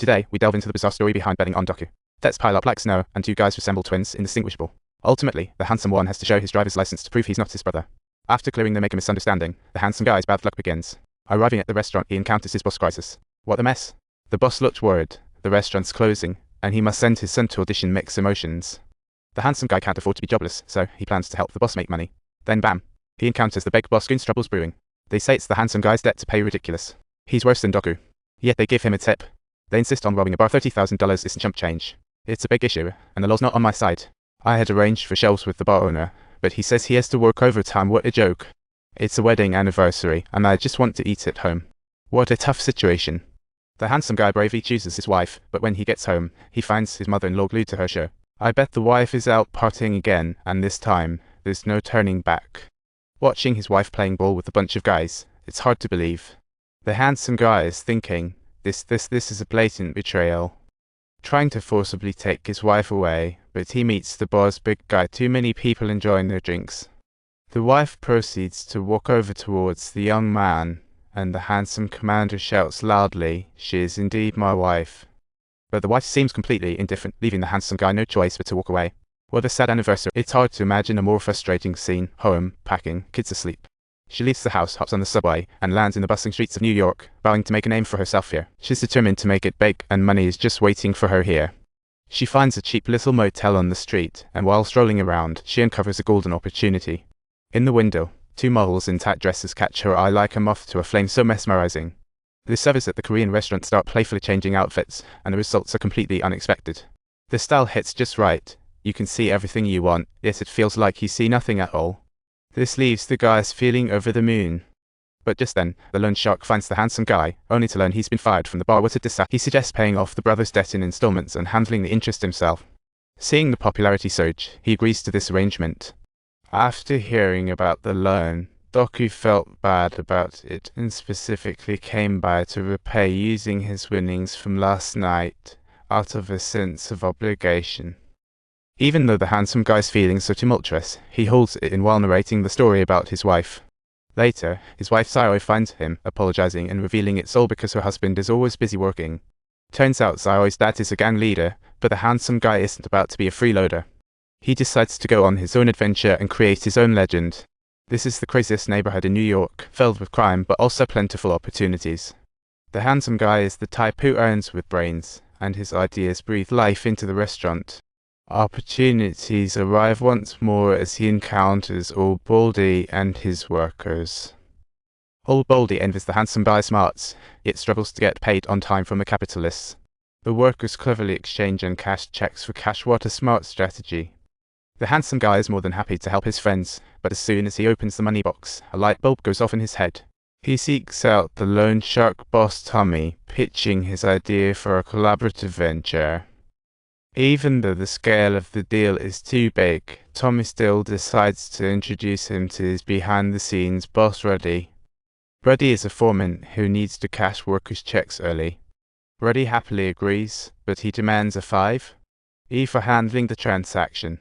Today, we delve into the bizarre story behind betting on Doku. Debts pile up like snow, and two guys resemble twins, indistinguishable. Ultimately, the handsome one has to show his driver's license to prove he's not his brother. After clearing the make a misunderstanding, the handsome guy's bad luck begins. Arriving at the restaurant, he encounters his boss crisis. What a mess. The boss looked worried. The restaurant's closing, and he must send his son to audition Mixed Emotions. The handsome guy can't afford to be jobless, so he plans to help the boss make money. Then bam, he encounters the big boss Goon's troubles brewing. They say it's the handsome guy's debt to pay ridiculous. He's worse than Doku. Yet they give him a tip. They insist on robbing a bar. $30,000 isn't chump change. It's a big issue, and the law's not on my side. I had arranged for shelves with the bar owner, but he says he has to work overtime. What a joke. It's a wedding anniversary, and I just want to eat at home. What a tough situation. The handsome guy bravely chooses his wife, but when he gets home, he finds his mother-in-law glued to her show. I bet the wife is out partying again, and this time, there's no turning back. Watching his wife playing ball with a bunch of guys, it's hard to believe. The handsome guy is thinking, this is a blatant betrayal. Trying to forcibly take his wife away, but he meets the bar's big guy, too many people enjoying their drinks. The wife proceeds to walk over towards the young man, and the handsome commander shouts loudly, "She is indeed my wife." But the wife seems completely indifferent, leaving the handsome guy no choice but to walk away. What a sad anniversary. It's hard to imagine a more frustrating scene. Home, packing, kids asleep. She leaves the house, hops on the subway, and lands in the bustling streets of New York, vowing to make a name for herself here. She's determined to make it big, and money is just waiting for her here. She finds a cheap little motel on the street, and while strolling around, she uncovers a golden opportunity. In the window, two models in tight dresses catch her eye like a moth to a flame, so mesmerizing. The servers at the Korean restaurant start playfully changing outfits, and the results are completely unexpected. The style hits just right. You can see everything you want, yet it feels like you see nothing at all. This leaves the guys feeling over the moon. But just then, the loan shark finds the handsome guy, only to learn he's been fired from the bar. What a disaster. He suggests paying off the brother's debt in installments and handling the interest himself. Seeing the popularity surge, he agrees to this arrangement. After hearing about the loan, Doku felt bad about it and specifically came by to repay using his winnings from last night, out of a sense of obligation. Even though the handsome guy's feelings are tumultuous, he holds it in while narrating the story about his wife. Later, his wife Saoi finds him, apologizing and revealing it's all because her husband is always busy working. Turns out Saoi's dad is a gang leader, but the handsome guy isn't about to be a freeloader. He decides to go on his own adventure and create his own legend. This is the craziest neighborhood in New York, filled with crime but also plentiful opportunities. The handsome guy is the type who earns with brains, and his ideas breathe life into the restaurant. Opportunities arrive once more as he encounters Old Baldy and his workers. Old Baldy envies the handsome guy's smarts, yet struggles to get paid on time from the capitalists. The workers cleverly exchange uncashed checks for cash. What a smart strategy. The handsome guy is more than happy to help his friends, but as soon as he opens the money box, a light bulb goes off in his head. He seeks out the loan shark boss Tommy, pitching his idea for a collaborative venture. Even though the scale of the deal is too big, Tommy still decides to introduce him to his behind-the-scenes boss Ruddy. Ruddy is a foreman who needs to cash workers' checks early. Ruddy happily agrees, but he demands a 5E for handling the transaction.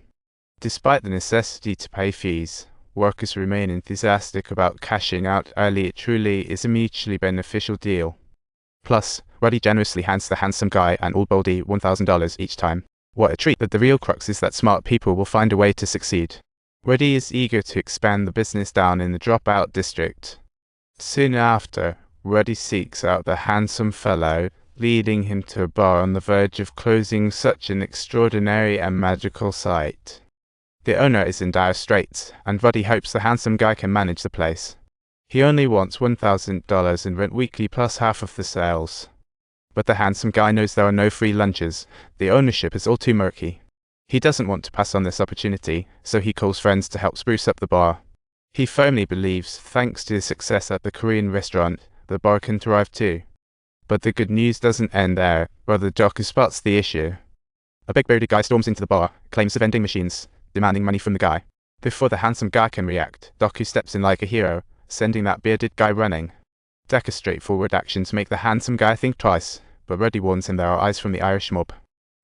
Despite the necessity to pay fees, workers remain enthusiastic about cashing out early. It truly is a mutually beneficial deal. Plus, Ruddy generously hands the handsome guy and Old Baldy $1,000 each time. What a treat! But the real crux is that smart people will find a way to succeed. Ruddy is eager to expand the business down in the dropout district. Soon after, Ruddy seeks out the handsome fellow, leading him to a bar on the verge of closing. Such an extraordinary and magical sight. The owner is in dire straits, and Ruddy hopes the handsome guy can manage the place. He only wants $1,000 in rent weekly plus half of the sales. But the handsome guy knows there are no free lunches. The ownership is all too murky. He doesn't want to pass on this opportunity, so he calls friends to help spruce up the bar. He firmly believes, thanks to his success at the Korean restaurant, the bar can thrive too. But the good news doesn't end there. Brother Doku spots the issue. A big bearded guy storms into the bar, claims the vending machines, demanding money from the guy. Before the handsome guy can react, Doku steps in like a hero, sending that bearded guy running. Decker's straightforward actions make the handsome guy think twice, but Ruddy warns him there are eyes from the Irish mob.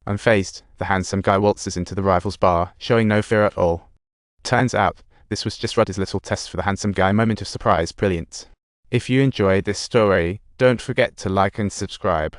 Unfazed, the handsome guy waltzes into the rival's bar, showing no fear at all. Turns out, this was just Ruddy's little test for the handsome guy. Moment of surprise. Brilliant. If you enjoyed this story, don't forget to like and subscribe.